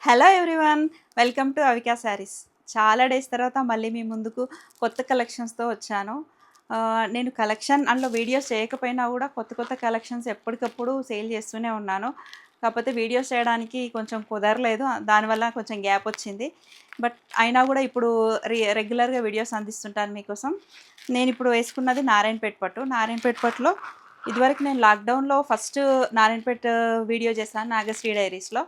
Hello everyone, welcome to Avika saris. చాలా days తర్వాత మళ్ళీ మీ ముందుకు కొత్త కలెక్షన్స్తో వచ్చాను. నేను కలెక్షన్ అందులో వీడియోస్ చేయకపోయినా కూడా కొత్త కొత్త కలెక్షన్స్ ఎప్పటికప్పుడు సేల్ చేస్తూనే ఉన్నాను. కాకపోతే వీడియోస్ చేయడానికి కొంచెం కుదరలేదు, దానివల్ల కొంచెం గ్యాప్ వచ్చింది. బట్ అయినా కూడా ఇప్పుడు రెగ్యులర్గా వీడియోస్ అందిస్తుంటాను మీకోసం. నేను ఇప్పుడు వేసుకున్నది నారాయణపేట పట్టు. నారాయణపేట పట్టులో ఇదివరకు నేను లాక్డౌన్లో ఫస్ట్ నారాయణపేట వీడియో చేశాను నాగశ్రీ డైరీస్లో.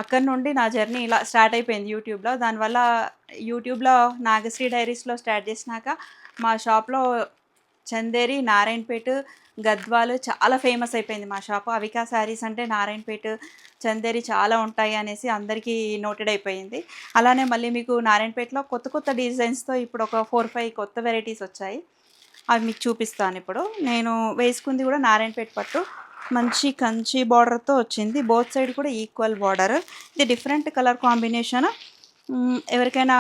అక్కడి నుండి నా జర్నీ ఇలా స్టార్ట్ అయిపోయింది యూట్యూబ్లో. దానివల్ల యూట్యూబ్లో నాగశ్రీ డైరీస్లో స్టార్ట్ చేసినాక మా షాప్లో చందేరి, నారాయణపేట, గద్వాలు చాలా ఫేమస్ అయిపోయింది మా షాపు. అవికా శారీస్ అంటే నారాయణపేట, చందేరి చాలా ఉంటాయి అనేసి అందరికీ నోటెడ్ అయిపోయింది. అలానే మళ్ళీ మీకు నారాయణపేటలో కొత్త కొత్త డిజైన్స్తో ఇప్పుడు ఒక 4-5 కొత్త వెరైటీస్ వచ్చాయి. అవి మీకు చూపిస్తాను ఇప్పుడు. నేను వేసుకుంది కూడా నారాయణపేట పట్టు. మంచి కంచి బార్డర్తో వచ్చింది, బోత్ సైడ్ కూడా ఈక్వల్ బార్డర్. ఇది డిఫరెంట్ కలర్ కాంబినేషన్. ఎవరికైనా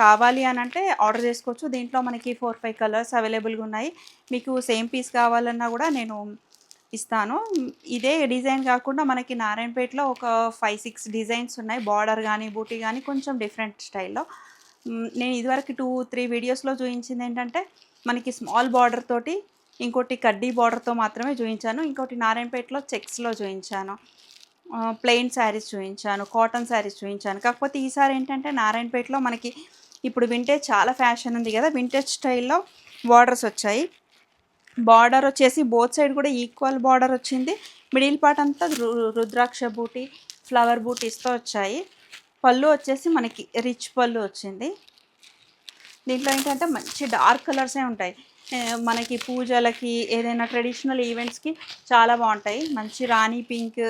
కావాలి అని అంటే ఆర్డర్ చేసుకోవచ్చు. దీంట్లో మనకి 4-5 కలర్స్ అవైలబుల్గా ఉన్నాయి. మీకు సేమ్ పీస్ కావాలన్నా కూడా నేను ఇస్తాను. ఇదే డిజైన్ కాకుండా మనకి నారాయణపేటలో ఒక 5-6 డిజైన్స్ ఉన్నాయి. బార్డర్ కానీ బూటీ కానీ కొంచెం డిఫరెంట్ స్టైల్లో. నేను ఇదివరకు 2-3 వీడియోస్లో చూపించింది ఏంటంటే మనకి స్మాల్ బార్డర్ తోటి, ఇంకోటి కడ్డీ బార్డర్తో మాత్రమే చూపించాను. ఇంకోటి నారాయణపేటలో చెక్స్లో చూపించాను. ప్లెయిన్ శారీస్ చూపించాను, కాటన్ శారీస్ చూపించాను. కాకపోతే ఈసారి ఏంటంటే నారాయణపేటలో మనకి ఇప్పుడు వింటేజ్ చాలా ఫ్యాషన్ ఉంది కదా, వింటేజ్ స్టైల్లో బార్డర్స్ వచ్చాయి. బార్డర్ వచ్చేసి బోత్ సైడ్ కూడా ఈక్వల్ బార్డర్ వచ్చింది. మిడిల్ పార్ట్ అంతా రుద్రాక్ష బూటీ, ఫ్లవర్ బూటీస్తో వచ్చాయి. పళ్ళు వచ్చేసి మనకి రిచ్ పళ్ళు వచ్చింది. దీంట్లో ఏంటంటే మంచి డార్క్ కలర్సే ఉంటాయి. మనకి పూజలకి, ఏదైనా ట్రెడిషనల్ ఈవెంట్స్కి చాలా బాగుంటాయి. మంచి రాణి పింక్,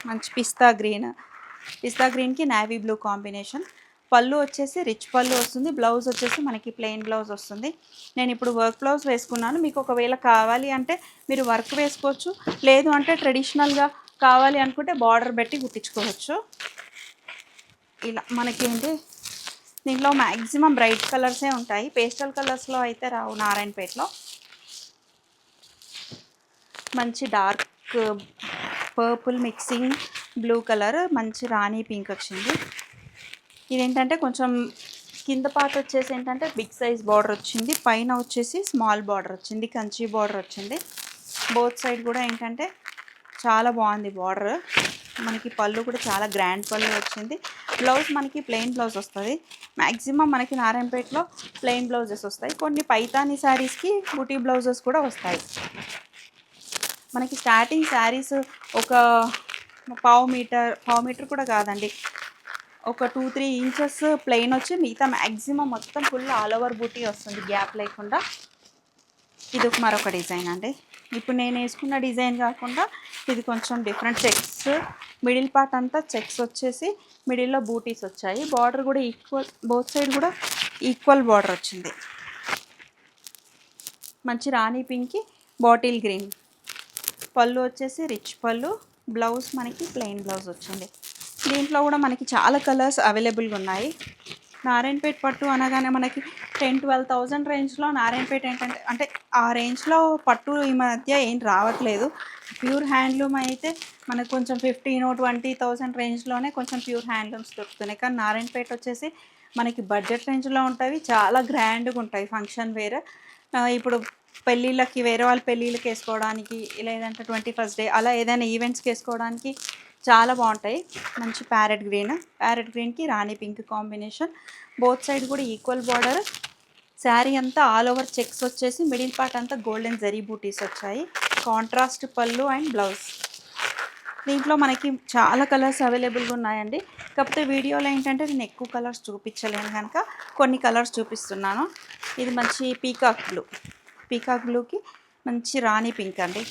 మంచి పిస్తా గ్రీన్కి నేవీ బ్లూ కాంబినేషన్. పళ్ళు వచ్చేసి రిచ్ పళ్ళు వస్తుంది. బ్లౌజ్ వచ్చేసి మనకి ప్లెయిన్ బ్లౌజ్ వస్తుంది. నేను ఇప్పుడు వర్క్ బ్లౌజ్ వేసుకున్నాను. మీకు ఒకవేళ కావాలి అంటే మీరు వర్క్ వేసుకోవచ్చు, లేదు అంటే ట్రెడిషనల్గా కావాలి అనుకుంటే బార్డర్ పెట్టి కుట్టించుకోవచ్చు. ఇలా మనకేంటి దీంట్లో మ్యాక్సిమం బ్రైట్ కలర్సే ఉంటాయి, పేస్టల్ కలర్స్లో అయితే రావు. నారాయణపేటలో మంచి dark purple mixing blue colour, మంచి రాణి పింక్ వచ్చింది. ఇదేంటంటే కొంచెం కింద పార్ట్ వచ్చేసి ఏంటంటే బిగ్ సైజ్ బార్డర్ వచ్చింది, పైన వచ్చేసి స్మాల్ బార్డర్ వచ్చింది, కంచి బార్డర్ వచ్చింది. బోత్ సైడ్ కూడా ఏంటంటే చాలా బాగుంది బార్డర్. మనకి పళ్ళు కూడా చాలా గ్రాండ్ పళ్ళు వచ్చింది. బ్లౌజ్ మనకి ప్లెయిన్ బ్లౌజ్ వస్తుంది. మ్యాక్సిమం మనకి నారాయణపేటలో ప్లెయిన్ బ్లౌజెస్ వస్తాయి. కొన్ని పైతానీ శారీస్కి బూటీ బ్లౌజెస్ కూడా వస్తాయి. మనకి స్టార్టింగ్ శారీస్ ఒక పావు మీటర్ కూడా కాదండి, ఒక 2-3 ఇంచెస్ ప్లెయిన్ వచ్చి మిగతా మ్యాక్సిమం మొత్తం ఫుల్ ఆల్ ఓవర్ బూటీ వస్తుంది గ్యాప్ లేకుండా. ఇది మరొక డిజైన్ అండి. ఇప్పుడు నేను వేసుకున్న డిజైన్ కాకుండా ఇది కొంచెం డిఫరెంట్ చెక్స్, మిడిల్ పార్ట్ అంతా చెక్స్ వచ్చేసి మిడిల్లో బూటీస్ వచ్చాయి. బార్డర్ కూడా ఈక్వల్, బోత్ సైడ్ కూడా ఈక్వల్ బార్డర్ వచ్చింది. మంచి రాణి పింక్కి బాటిల్ గ్రీన్. పళ్ళు వచ్చేసి రిచ్ పళ్ళు, బ్లౌజ్ మనకి ప్లెయిన్ బ్లౌజ్ వచ్చింది. దీంట్లో కూడా మనకి చాలా కలర్స్ అవైలబుల్గా ఉన్నాయి. నారాయణపేట పట్టు అనగానే మనకి 10-12,000 రేంజ్లో నారాయణపేట ఏంటంటే అంటే ఆ రేంజ్లో పట్టు ఈ మధ్య ఏం రావట్లేదు. ప్యూర్ హ్యాండ్లూమ్ అయితే మనకు కొంచెం 15-20,000 రేంజ్లోనే కొంచెం ప్యూర్ హ్యాండ్లూమ్స్ దొరుకుతున్నాయి. కానీ నారాయణపేట వచ్చేసి మనకి బడ్జెట్ రేంజ్లో ఉంటాయి, చాలా గ్రాండ్గా ఉంటాయి. ఫంక్షన్ వేర్, ఇప్పుడు పెళ్ళిళ్ళకి, వేరే వాళ్ళ పెళ్ళిళ్ళకి వేసుకోవడానికి, లేదంటే 21st డే అలా ఏదైనా ఈవెంట్స్కి వేసుకోవడానికి చాలా బాగుంటాయి. మంచి ప్యారెట్ గ్రీన్కి రాణి పింక్ కాంబినేషన్. బోత్ సైడ్ కూడా ఈక్వల్ బార్డర్. శారీ అంతా ఆల్ ఓవర్ చెక్స్ వచ్చేసి మిడిల్ పార్ట్ అంతా గోల్డెన్ జరీ బూటీస్ వచ్చాయి. కాంట్రాస్ట్ పళ్ళు అండ్ బ్లౌజ్. దీంట్లో మనకి చాలా కలర్స్ అవైలబుల్గా ఉన్నాయండి. కాకపోతే వీడియోలో ఏంటంటే నేను ఎక్కువ కలర్స్ చూపించలేను కనుక కొన్ని కలర్స్ చూపిస్తున్నాను. ఇది మంచి పీకాక్ బ్లూకి మంచి రాణి పింక్ అండి.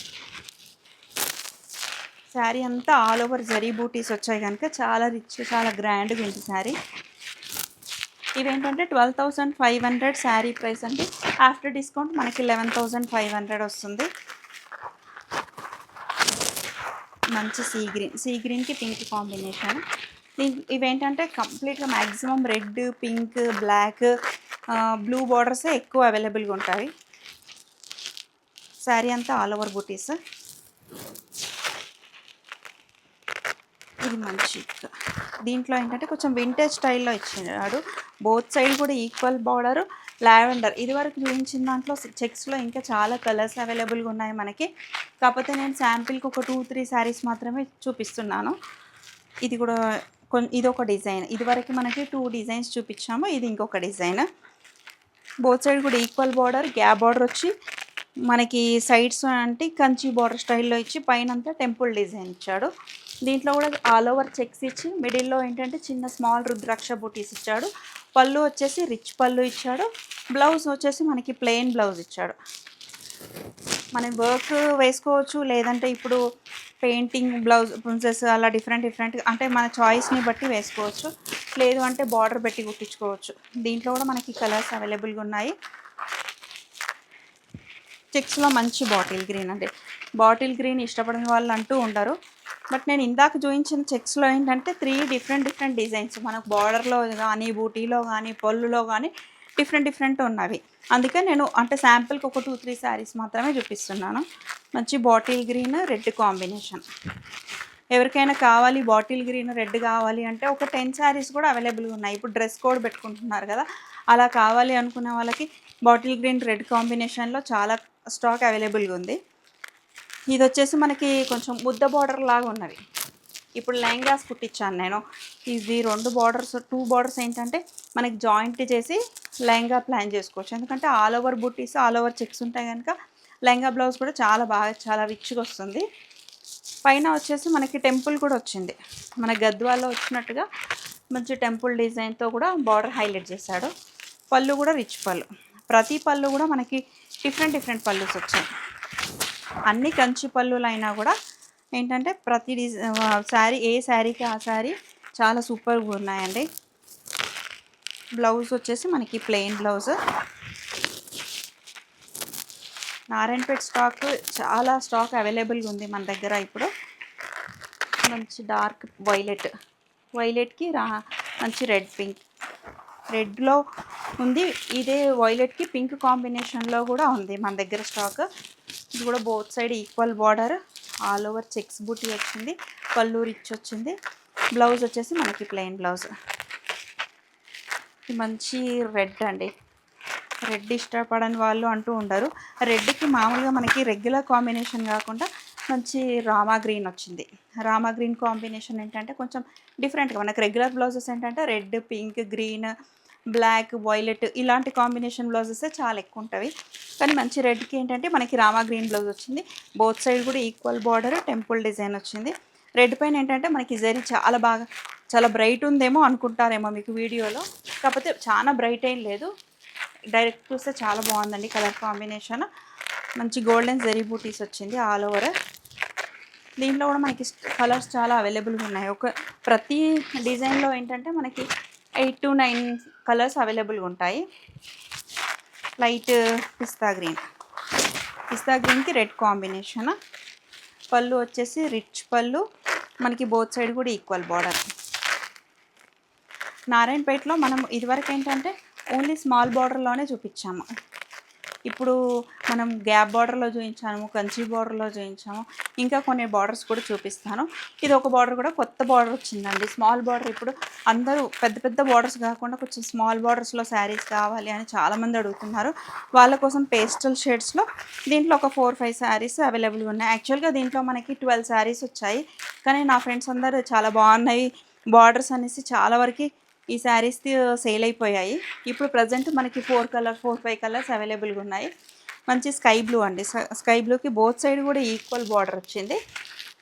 శారీ అంతా ఆల్ ఓవర్ జరీ బూటీస్ వచ్చాయి కనుక చాలా రిచ్, చాలా గ్రాండ్గా ఉంది శారీ. ఇవేంటంటే 12,500 శారీ ప్రైస్ అండి. ఆఫ్టర్ డిస్కౌంట్ మనకి 11,500 వస్తుంది. మంచి సీ గ్రీన్కి పింక్ కాంబినేషన్. ఇవేంటంటే కంప్లీట్గా maximum red, pink, black, blue బార్డర్సే ఎక్కువ అవైలబుల్గా ఉంటాయి. శారీ అంతా ఆల్ ఓవర్ బూటీస్. ఇది మంచి దీంట్లో ఏంటంటే కొంచెం వింటేజ్ స్టైల్లో ఇచ్చినాడు. బోత్ సైడ్ కూడా ఈక్వల్ బార్డర్ లావెండర్. ఇదివరకు చూపించిన దాంట్లో చెక్స్లో ఇంకా చాలా కలర్స్ అవైలబుల్గా ఉన్నాయి మనకి. కాకపోతే నేను శాంపిల్కి ఒక 2-3 శారీస్ మాత్రమే చూపిస్తున్నాను. ఇది కూడా ఇది ఒక డిజైన్. ఇదివరకు మనకి 2 డిజైన్స్ చూపించాము. ఇది ఇంకొక డిజైన్. బోత్ సైడ్ కూడా ఈక్వల్ బార్డర్, గ్యాప్ బార్డర్ వచ్చి మనకి సైడ్స్ అంటే కంచి బార్డర్ స్టైల్లో ఇచ్చి పైన అంతా టెంపుల్ డిజైన్ ఇచ్చాడు. దీంట్లో కూడా ఆల్ ఓవర్ చెక్స్ ఇచ్చి మిడిల్లో ఏంటంటే చిన్న స్మాల్ రుద్రాక్ష బూటీస్ ఇచ్చాడు. పళ్ళు వచ్చేసి రిచ్ పళ్ళు ఇచ్చాడు. బ్లౌజ్ వచ్చేసి మనకి ప్లెయిన్ బ్లౌజ్ ఇచ్చాడు. మనం వర్క్ వేసుకోవచ్చు, లేదంటే ఇప్పుడు పెయింటింగ్ బ్లౌజెస్ అలా డిఫరెంట్ అంటే మన చాయిస్ని బట్టి వేసుకోవచ్చు. లేదు అంటే బార్డర్ పెట్టి కుట్టించుకోవచ్చు. దీంట్లో కూడా మనకి కలర్స్ అవైలబుల్గా ఉన్నాయి. చెక్స్లో మంచి బాటిల్ గ్రీన్ అంటే బాటిల్ గ్రీన్ ఇష్టపడిన వాళ్ళు అంటూ ఉండరు. బట్ నేను ఇందాక చూపించిన చెక్స్లో ఏంటంటే 3 డిఫరెంట్ డిజైన్స్ మనకు బార్డర్లో కానీ, బూటీలో కానీ, పళ్ళులో కానీ డిఫరెంట్ ఉన్నవి. అందుకే నేను అంటే శాంపుల్కి ఒక 2-3 శారీస్ మాత్రమే చూపిస్తున్నాను. మంచి బాటిల్ గ్రీన్ రెడ్ కాంబినేషన్. ఎవరికైనా కావాలి బాటిల్ గ్రీన్ రెడ్ కావాలి అంటే ఒక 10 శారీస్ కూడా అవైలబుల్గా ఉన్నాయి. ఇప్పుడు డ్రెస్ కోడ్ పెట్టుకుంటున్నారు కదా, అలా కావాలి అనుకునే వాళ్ళకి బాటిల్ గ్రీన్ రెడ్ కాంబినేషన్లో చాలా స్టాక్ అవైలబుల్గా ఉంది. ఇది వచ్చేసి మనకి కొంచెం ముద్ద బార్డర్ లాగా ఉన్నవి. ఇప్పుడు లెహంగాస్ కుట్టించాను నేను. ఇది 2 బార్డర్స్ ఏంటంటే మనకి జాయింట్ చేసి లెహంగా ప్లాన్ చేసుకోవచ్చు. ఎందుకంటే ఆల్ ఓవర్ బుట్టీస్, ఆల్ ఓవర్ చెక్స్ ఉంటాయి కనుక లెహంగా బ్లౌజ్ కూడా చాలా రిచ్గా వస్తుంది. పైన వచ్చేసి మనకి టెంపుల్ కూడా వచ్చింది. మన గద్వాల్లో వచ్చినట్టుగా మంచి టెంపుల్ డిజైన్తో కూడా బార్డర్ హైలైట్ చేశాడు. పళ్ళు కూడా రిచ్ పళ్ళు. ప్రతి పళ్ళు కూడా మనకి డిఫరెంట్ పళ్ళుస్ వచ్చాయి. అన్ని కంచి పళ్ళులు అయినా కూడా ఏంటంటే ప్రతి శారీ ఏ శారీకి ఆ శారీ చాలా సూపర్గా ఉన్నాయండి. బ్లౌజ్ వచ్చేసి మనకి ప్లెయిన్ బ్లౌజ్. నారాయణపేట చాలా స్టాక్ అవైలబుల్గా ఉంది మన దగ్గర. ఇప్పుడు మంచి డార్క్ వైలెట్కి మంచి రెడ్లో ఉంది. ఇదే వైలెట్కి పింక్ కాంబినేషన్లో కూడా ఉంది మన దగ్గర స్టాక్. ఇది కూడా both side equal border, all over checks బూటీ వచ్చింది. పళ్ళు రిచ్ వచ్చింది. బ్లౌజ్ వచ్చేసి మనకి ప్లెయిన్ బ్లౌజ్. మంచి రెడ్ అండి. రెడ్ ఇష్టపడని వాళ్ళు అంటూ ఉండరు. రెడ్కి మామూలుగా మనకి రెగ్యులర్ కాంబినేషన్ కాకుండా మంచి రామా గ్రీన్ వచ్చింది. రామా గ్రీన్ కాంబినేషన్ ఏంటంటే కొంచెం డిఫరెంట్గా, మనకి రెగ్యులర్ బ్లౌజెస్ ఏంటంటే red, pink, green, black, violet ఇలాంటి కాంబినేషన్ బ్లౌజెస్ చాలా ఎక్కువ ఉంటాయి. కానీ మంచి రెడ్కి ఏంటంటే మనకి రామా గ్రీన్ బ్లౌజ్ వచ్చింది. బోత్ సైడ్ కూడా ఈక్వల్ బార్డర్, టెంపుల్ డిజైన్ వచ్చింది. రెడ్ పైన ఏంటంటే మనకి జరీ చాలా బ్రైట్ ఉందేమో అనుకుంటారేమో మీకు వీడియోలో. కాకపోతే చాలా బ్రైట్ ఏం లేదు, డైరెక్ట్ చూస్తే చాలా బాగుందండి కలర్ కాంబినేషన్. మంచి గోల్డెన్ జరీ బూటీస్ వచ్చింది ఆల్ ఓవర్. దీంట్లో కూడా మనకి కలర్స్ చాలా అవైలబుల్గా ఉన్నాయి. ప్రతి డిజైన్లో ఏంటంటే మనకి 8 to 9 కలర్స్ అవైలబుల్గా ఉంటాయి. లైట్ పిస్తా గ్రీన్కి రెడ్ కాంబినేషన్. పళ్ళు వచ్చేసి రిచ్ పళ్ళు, మనకి బోత్ సైడ్ కూడా ఈక్వల్ బార్డర్. నారాయణపేటలో మనం ఇదివరకు ఏంటంటే ఓన్లీ స్మాల్ బార్డర్లోనే చూపించాము. ఇప్పుడు మనం గ్యాప్ బార్డర్లో చూపించాము, కంచి బార్డర్లో చూపించాము, ఇంకా కొన్ని బార్డర్స్ కూడా చూపిస్తాను. ఇది ఒక బార్డర్ కూడా కొత్త బార్డర్ వచ్చిందండి. స్మాల్ బార్డర్ ఇప్పుడు అందరూ పెద్ద బార్డర్స్ కాకుండా కొంచెం స్మాల్ బార్డర్స్లో శారీస్ కావాలి అని చాలామంది అడుగుతున్నారు. వాళ్ళ కోసం పేస్టల్ షేడ్స్లో దీంట్లో ఒక 4-5 శారీస్ అవైలబుల్గా ఉన్నాయి. యాక్చువల్గా దీంట్లో మనకి 12 శారీస్ వచ్చాయి. కానీ నా ఫ్రెండ్స్ అందరూ చాలా బాగున్నాయి బార్డర్స్ అనేసి చాలా వరకు ఈ శారీస్ సేల్ అయిపోయాయి. ఇప్పుడు ప్రజెంట్ మనకి 4-5 కలర్స్ అవైలబుల్గా ఉన్నాయి. మంచి స్కై బ్లూ అండి. స్కై బ్లూకి బోత్ సైడ్ కూడా ఈక్వల్ బార్డర్ వచ్చింది.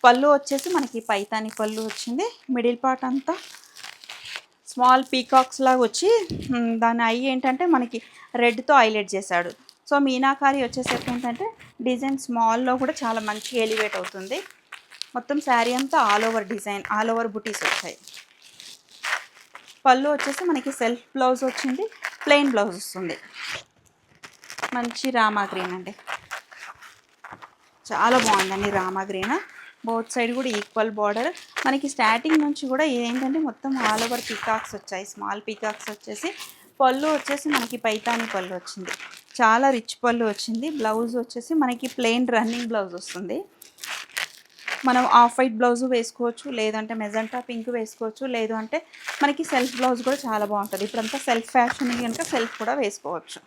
పళ్ళు వచ్చేసి మనకి పైతాని పళ్ళు వచ్చింది. మిడిల్ పార్ట్ అంతా స్మాల్ పీకాక్స్ లాగా వచ్చి దాని ఐ ఏంటంటే మనకి రెడ్తో హైలైట్ చేశాడు. సో మీనాకారి వచ్చేసరికి ఏంటంటే డిజైన్ స్మాల్లో కూడా చాలా మంచిగా ఎలివేట్ అవుతుంది. మొత్తం శారీ అంతా all over design, all over బుటీస్ వచ్చాయి. పళ్ళు వచ్చేసి మనకి సెల్ఫ్ బ్లౌజ్ వచ్చింది, ప్లెయిన్ బ్లౌజ్ వస్తుంది. మంచి రామా గ్రీన్ అండి, చాలా బాగుందండి రామా గ్రీన్. బోత్ సైడ్ కూడా ఈక్వల్ బార్డర్. మనకి స్టార్టింగ్ నుంచి కూడా ఏంటంటే మొత్తం ఆల్ ఓవర్ పీకాక్స్ వచ్చాయి, స్మాల్ పీకాక్స్ వచ్చేసి. పళ్ళు వచ్చేసి మనకి పైతాని పళ్ళు వచ్చింది, చాలా రిచ్ పళ్ళు వచ్చింది. బ్లౌజ్ వచ్చేసి మనకి ప్లెయిన్ రన్నింగ్ బ్లౌజ్ వస్తుంది. మనం ఆఫ్ వైట్ బ్లౌజ్ వేసుకోవచ్చు, లేదంటే మెజంటా పింక్ వేసుకోవచ్చు, లేదు అంటే మనకి సెల్ఫ్ బ్లౌజ్ కూడా చాలా బాగుంటుంది. ఇప్పుడంతా సెల్ఫ్ ఫ్యాషన్ కనుక సెల్ఫ్ కూడా వేసుకోవచ్చు.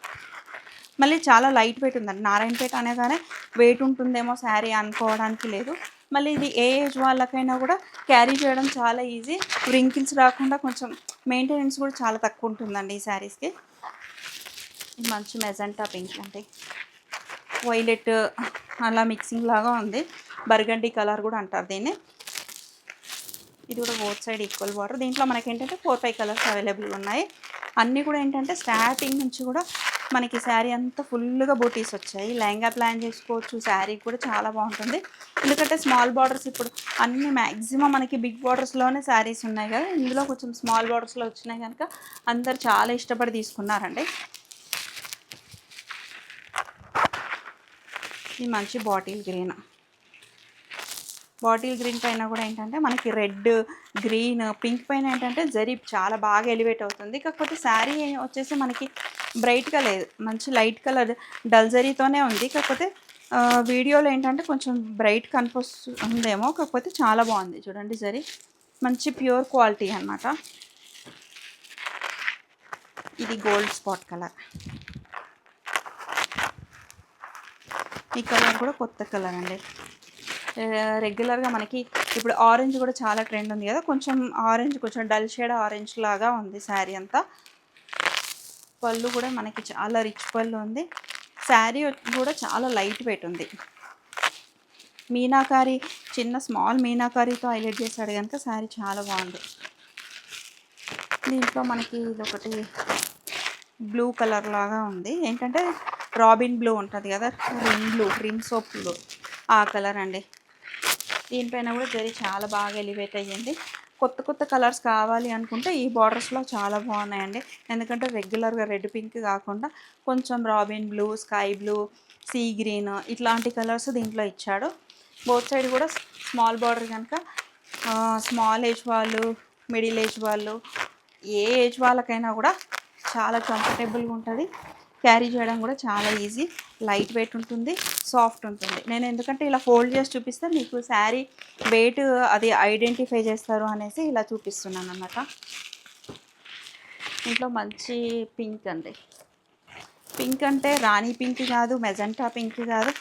మళ్ళీ చాలా లైట్ వెయిట్ ఉందండి. నారాయణపేట అనగానే వెయిట్ ఉంటుందేమో శారీ అనుకోవడానికి లేదు. మళ్ళీ ఇది ఏ ఏజ్ వాళ్ళకైనా కూడా క్యారీ చేయడం చాలా ఈజీ. రింకిల్స్ రాకుండా కొంచెం మెయింటెనెన్స్ కూడా చాలా తక్కువ ఉంటుందండి ఈ శారీస్కి. మంచి మెజంటా పింక్ అంటే వైలెట్ అలా మిక్సింగ్ లాగా ఉంది. బర్గండీ కలర్ కూడా అంటారు దీన్ని. ఇది కూడా బోత్ సైడ్ ఈక్వల్ బార్డర్. దీంట్లో మనకి ఏంటంటే 4-5 కలర్స్ అవైలబుల్ ఉన్నాయి. అన్నీ కూడా ఏంటంటే స్టార్టింగ్ నుంచి కూడా మనకి శారీ అంతా ఫుల్గా బూటీస్ వచ్చాయి. లెహంగా ప్లాన్ చేసుకోవచ్చు. శారీ కూడా చాలా బాగుంటుంది. ఎందుకంటే స్మాల్ బార్డర్స్ ఇప్పుడు అన్ని మ్యాక్సిమం మనకి బిగ్ బార్డర్స్లోనే శారీస్ ఉన్నాయి కదా, ఇందులో కొంచెం స్మాల్ బార్డర్స్లో వచ్చినాయి కనుక అందరు చాలా ఇష్టపడి తీసుకున్నారండి. ఇది మంచి బాటిల్ గ్రీన్. బాటిల్ గ్రీన్ పైన కూడా ఏంటంటే మనకి రెడ్, గ్రీన్, పింక్ పైన ఏంటంటే జరీ చాలా బాగా ఎలివేట్ అవుతుంది. కాకపోతే శారీ వచ్చేసి మనకి బ్రైట్గా లేదు, మంచి లైట్ కలర్ డల్ జరీతోనే ఉంది. కాకపోతే వీడియోలో ఏంటంటే కొంచెం బ్రైట్ కనిపిస్తుందేమో, కాకపోతే చాలా బాగుంది చూడండి. జరీ మంచి ప్యూర్ క్వాలిటీ అన్నమాట. ఇది గోల్డ్ స్పాట్ కలర్. ఈ కలర్ కూడా కొత్త కలర్ అండి. రెగ్యులర్గా మనకి ఇప్పుడు ఆరెంజ్ కూడా చాలా ట్రెండ్ ఉంది కదా, కొంచెం ఆరెంజ్ కొంచెం డల్ షేడ్ ఆరెంజ్ లాగా ఉంది శారీ అంతా. పళ్ళు కూడా మనకి చాలా రిచ్ పళ్ళు ఉంది. శారీ కూడా చాలా లైట్ వెయిట్ ఉంది. మీనాకారి చిన్న స్మాల్ మీనాకారితో హైలైట్ చేశాడు కనుక శారీ చాలా బాగుంది. దీంట్లో మనకి ఇదొకటి బ్లూ కలర్ లాగా ఉంది. ఏంటంటే రాబిన్ బ్లూ ఉంటుంది కదా, రిమ్ సోప్ బ్లూ, ఆ కలర్ అండి. దీనిపైన కూడా జరీ చాలా బాగా ఎలివేట్ అయ్యింది. కొత్త కలర్స్ కావాలి అనుకుంటే ఈ బార్డర్స్లో చాలా బాగున్నాయండి. ఎందుకంటే రెగ్యులర్గా రెడ్ పింక్ కాకుండా కొంచెం robin blue, sky blue, sea green ఇట్లాంటి కలర్స్ దీంట్లో ఇచ్చాడు. బోత్ సైడ్ కూడా స్మాల్ బార్డర్ కనుక స్మాల్ ఏజ్ వాళ్ళు, మిడిల్ ఏజ్ వాళ్ళు, ఏ ఏజ్ వాళ్ళకైనా కూడా చాలా కంఫర్టబుల్గా ఉంటుంది. క్యారీ చేయడం కూడా చాలా ఈజీ, లైట్ వెయిట్ ఉంటుంది, సాఫ్ట్ ఉంటుంది. నేను ఎందుకంటే ఇలా ఫోల్డ్ చేసి చూపిస్తే మీకు శారీ వెయిట్ అది ఐడెంటిఫై చేస్తారు అనేసి ఇలా చూపిస్తున్నాను అన్నమాట. ఇంట్లో మంచి పింక్ అండి. పింక్ అంటే రాణి పింక్ కాదు, మెజంటా పింక్ కాదు,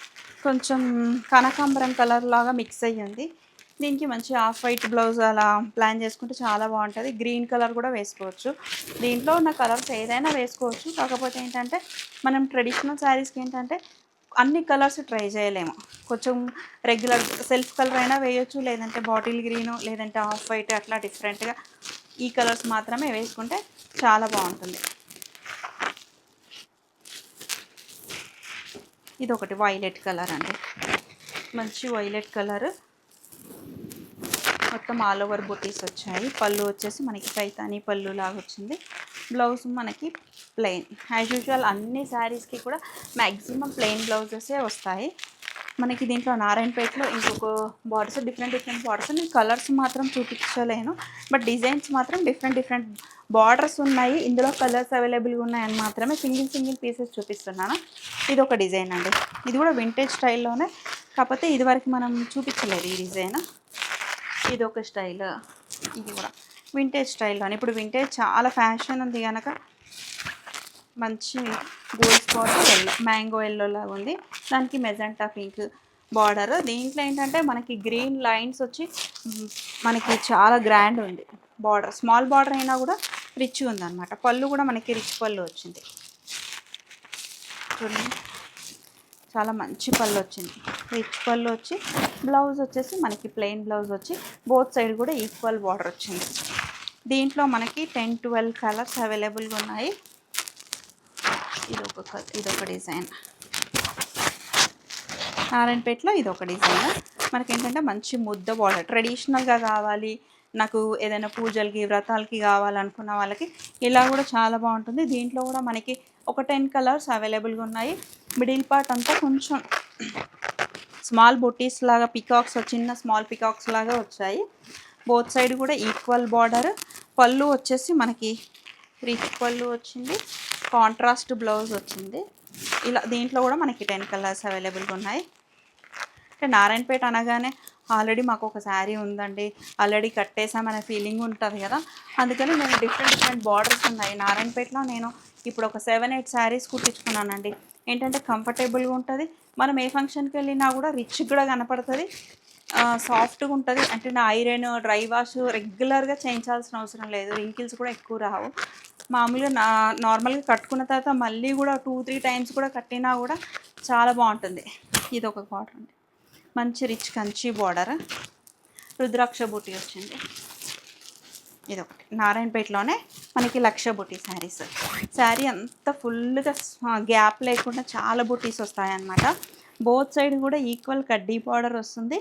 కొంచెం కనకాంబరం కలర్ లాగా మిక్స్ అయ్యింది. దీనికి మంచి ఆఫ్ వైట్ బ్లౌజ్ అలా ప్లాన్ చేసుకుంటే చాలా బాగుంటుంది. గ్రీన్ కలర్ కూడా వేసుకోవచ్చు. దీంట్లో ఉన్న కలర్స్ ఏదైనా వేసుకోవచ్చు. కాకపోతే ఏంటంటే మనం ట్రెడిషనల్ శారీస్కి ఏంటంటే అన్ని కలర్స్ ట్రై చేయలేము. కొంచెం రెగ్యులర్ సెల్ఫ్ కలర్ అయినా వేయచ్చు, లేదంటే బాటిల్ గ్రీను, లేదంటే ఆఫ్ వైట్, అట్లా డిఫరెంట్గా ఈ కలర్స్ మాత్రమే వేసుకుంటే చాలా బాగుంటుంది. ఇది ఒకటి వైలెట్ కలర్ అండి. మంచి వైలెట్ కలర్, మొత్తం ఆల్ ఓవర్ బుటీస్ వచ్చాయి. పళ్ళు వచ్చేసి మనకి పైతానీ పళ్ళు లాగా వచ్చింది. బ్లౌజ్ మనకి ప్లెయిన్. యాజ్ యూజువల్ అన్ని శారీస్కి కూడా మ్యాక్సిమం ప్లెయిన్ బ్లౌజెసే వస్తాయి. మనకి దీంట్లో నారాయణపేటలో ఇంకొక బార్డర్స్, డిఫరెంట్ బార్డర్స్, నేను కలర్స్ మాత్రం చూపించలేను, బట్ డిజైన్స్ మాత్రం డిఫరెంట్ బార్డర్స్ ఉన్నాయి. ఇందులో కలర్స్ అవైలబుల్గా ఉన్నాయని మాత్రమే సింగిల్ పీసెస్ చూపిస్తున్నాను. ఇది ఒక డిజైన్ అండి. ఇది కూడా వింటేజ్ స్టైల్లోనే, కాకపోతే ఇదివరకు మనం చూపించలేదు ఈ డిజైన్. ఇది ఒక స్టైల్, ఇది కూడా వింటేజ్ స్టైల్లోనే. ఇప్పుడు వింటేజ్ చాలా ఫ్యాషన్ ఉంది కనుక మంచి gold spot yellow, mango yellow లాగా ఉంది. దానికి మెజంటా పింక్ బార్డర్. దీంట్లో ఏంటంటే మనకి గ్రీన్ లైన్స్ వచ్చి మనకి చాలా గ్రాండ్ ఉంది బార్డర్. స్మాల్ బార్డర్ అయినా కూడా రిచ్ ఉందన్నమాట. పళ్ళు కూడా మనకి రిచ్ పళ్ళు వచ్చింది చూడండి, చాలా మంచి పళ్ళు వచ్చింది, రిచ్ పళ్ళు వచ్చి. బ్లౌజ్ వచ్చేసి మనకి ప్లెయిన్ బ్లౌజ్ వచ్చి బోత్ సైడ్ కూడా ఈక్వల్ బార్డర్ వచ్చింది. దీంట్లో మనకి 10-12 కలర్స్ అవైలబుల్గా ఉన్నాయి. ఇదొక డిజైన్. నారాయణపేటలో ఇదొక డిజైన్. మనకి ఏంటంటే మంచి ముద్ద బార్డర్, ట్రెడిషనల్గా కావాలి నాకు, ఏదైనా పూజలకి వ్రతాలకి కావాలనుకున్న వాళ్ళకి ఇలా కూడా చాలా బాగుంటుంది. దీంట్లో కూడా మనకి ఒక 10 కలర్స్ అవైలబుల్గా ఉన్నాయి. మిడిల్ పార్ట్ అంతా కొంచెం స్మాల్ బొటీస్ లాగా పికాక్స్, చిన్న స్మాల్ పికాక్స్ లాగా వచ్చాయి. బోత్ సైడ్ కూడా ఈక్వల్ బార్డర్. పళ్ళు వచ్చేసి మనకి రిచ్ పళ్ళు వచ్చింది, కాంట్రాస్ట్ బ్లౌజ్ వచ్చింది. ఇలా దీంట్లో కూడా మనకి 10 కలర్స్ అవైలబుల్గా ఉన్నాయి. అంటే నారాయణపేట అనగానే ఆల్రెడీ మాకు ఒక శారీ ఉందండి, ఆల్రెడీ కట్టేసామనే ఫీలింగ్ ఉంటుంది కదా. అందుకని నేను డిఫరెంట్ బార్డర్స్ ఉన్నాయి నారాయణపేటలో. నేను ఇప్పుడు ఒక 7-8 శారీస్ కుట్టించుకున్నానండి. ఏంటంటే కంఫర్టబుల్గా ఉంటుంది, మనం ఏ ఫంక్షన్కి వెళ్ళినా కూడా రిచ్ కూడా కనపడుతుంది, సాఫ్ట్గా ఉంటుంది. అంటే నా ఐరన్ డ్రై వాష్ రెగ్యులర్గా చేయించాల్సిన అవసరం లేదు, రింకిల్స్ కూడా ఎక్కువ రావు. మామూలుగా నార్మల్గా కట్టుకున్న తర్వాత మళ్ళీ కూడా 2-3 టైమ్స్ కూడా కట్టినా కూడా చాలా బాగుంటుంది. ఇది ఒక బార్డర్ అండి, మంచి రిచ్ కంచి బార్డర్, రుద్రాక్ష బూటీ వచ్చింది. ఇది ఒకటి నారాయణపేటలోనే మనకి లక్ష బూటీ శారీస్. శారీ అంతా ఫుల్గా గ్యాప్ లేకుండా చాలా బూటీస్ వస్తాయన్నమాట. బోత్ సైడ్ కూడా ఈక్వల్ కడ్డీ బార్డర్ వస్తుంది.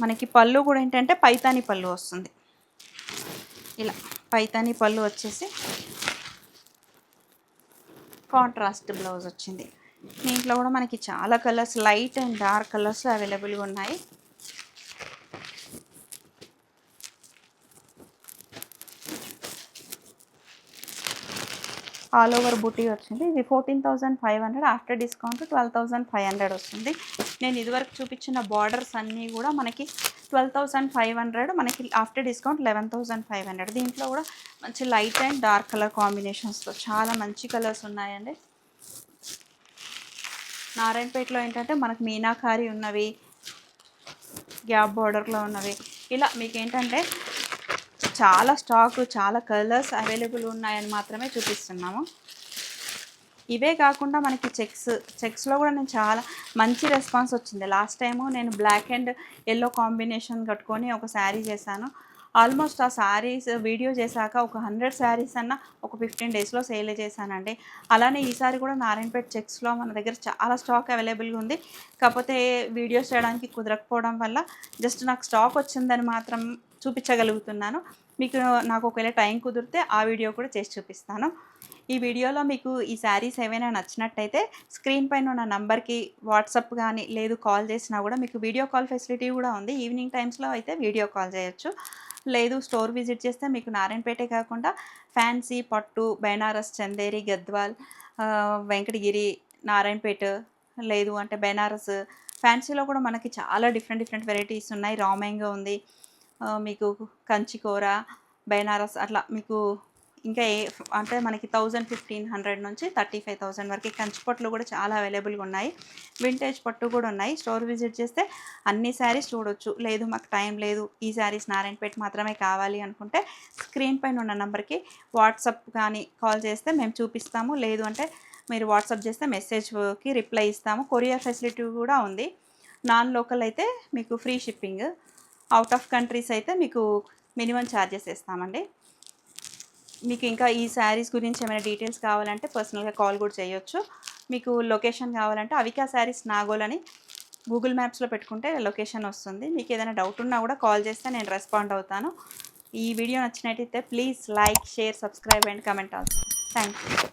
మనకి పళ్ళు కూడా ఏంటంటే పైతాని పళ్ళు వస్తుంది. ఇలా పైతాని పళ్ళు వచ్చేసి కాంట్రాస్ట్ బ్లౌజ్ వచ్చింది. దీంట్లో కూడా మనకి చాలా colours, light and dark colours అవైలబుల్గా ఉన్నాయి. ఆల్ ఓవర్ బూటీ వచ్చింది. ఇది 14,500, ఆఫ్టర్ డిస్కౌంట్ 12,500 వస్తుంది. నేను ఇదివరకు చూపించిన బార్డర్స్ అన్నీ కూడా మనకి 12,500, మనకి ఆఫ్టర్ డిస్కౌంట్ 11,500. దీంట్లో కూడా మంచి లైట్ అండ్ డార్క్ కలర్ కాంబినేషన్స్తో చాలా మంచి కలర్స్ ఉన్నాయండి. నారాయణపేటలో ఏంటంటే మనకు మీనాకారి ఉన్నవి, గ్యాప్ బార్డర్లో ఉన్నవి, ఇలా మీకు ఏంటంటే చాలా స్టాక్, చాలా కలర్స్ ఉన్నాయని మాత్రమే చూపిస్తున్నాము. ఇవే కాకుండా మనకి చెక్స్లో కూడా నేను చాలా మంచి రెస్పాన్స్ వచ్చింది. లాస్ట్ టైము నేను బ్లాక్ అండ్ ఎల్లో కాంబినేషన్ కట్టుకొని ఒక శారీ చేశాను. ఆల్మోస్ట్ ఆ శారీస్ వీడియో చేశాక ఒక 100 శారీస్ అన్న ఒక 15 డేస్లో సేల్ చేశానండి. అలానే ఈసారి కూడా నారాయణపేట చెక్స్లో మన దగ్గర చాలా స్టాక్ అవైలబుల్గా ఉంది. కాకపోతే వీడియోస్ చేయడానికి కుదరకపోవడం వల్ల జస్ట్ నాకు స్టాక్ వచ్చిందని మాత్రం చూపించగలుగుతున్నాను. మీకు నాకు ఒకవేళ టైం కుదిరితే ఆ వీడియో కూడా చేసి చూపిస్తాను. ఈ వీడియోలో మీకు ఈ శారీస్ ఏవైనా నచ్చినట్టయితే స్క్రీన్ పైన ఉన్న నంబర్కి వాట్సాప్ కానీ లేదు కాల్ చేసినా కూడా మీకు వీడియో కాల్ ఫెసిలిటీ కూడా ఉంది. ఈవినింగ్ టైమ్స్లో అయితే వీడియో కాల్ చేయొచ్చు. లేదు స్టోర్ విజిట్ చేస్తే మీకు నారాయణపేటే కాకుండా ఫ్యాన్సీ, పట్టు, బెనారస్, చందేరి, గద్వాల్, వెంకటగిరి, నారాయణపేట, లేదు అంటే బెనారస్, ఫ్యాన్సీలో కూడా మనకి చాలా డిఫరెంట్ వెరైటీస్ ఉన్నాయి. రామ్యాంగో ఉంది, మీకు కంచికూర, బెనారస్, అట్లా మీకు ఇంకా అంటే మనకి 1,500 నుంచి 35,000 వరకు కంచిపట్లు కూడా చాలా అవైలబుల్గా ఉన్నాయి. వింటేజ్ పట్టు కూడా ఉన్నాయి. స్టోర్ విజిట్ చేస్తే అన్ని శారీస్ చూడొచ్చు. లేదు మాకు టైం లేదు, ఈ శారీస్ నారాయణపేట మాత్రమే కావాలి అనుకుంటే స్క్రీన్ పైన ఉన్న నెంబర్కి వాట్సాప్ కానీ కాల్ చేస్తే మేము చూపిస్తాము. లేదు అంటే మీరు వాట్సాప్ చేస్తే మెసేజ్కి రిప్లై ఇస్తాము. కొరియర్ ఫెసిలిటీ కూడా ఉంది. నాన్ లోకల్ అయితే మీకు free shipping, out of countries అయితే మీకు మినిమం ఛార్జెస్ వేస్తామండి. మీకు ఇంకా ఈ శారీస్ గురించి ఏమైనా డీటెయిల్స్ కావాలంటే పర్సనల్గా కాల్ కూడా చేయొచ్చు. మీకు లొకేషన్ కావాలంటే అవికా శారీస్ నాగోల్ అని గూగుల్ మ్యాప్స్లో పెట్టుకుంటే లొకేషన్ వస్తుంది. మీకు ఏదైనా డౌట్ ఉన్నా కూడా కాల్ చేస్తే నేను రెస్పాండ్ అవుతాను. ఈ వీడియో నచ్చినట్టయితే please like, share, subscribe and comment also. Thank you.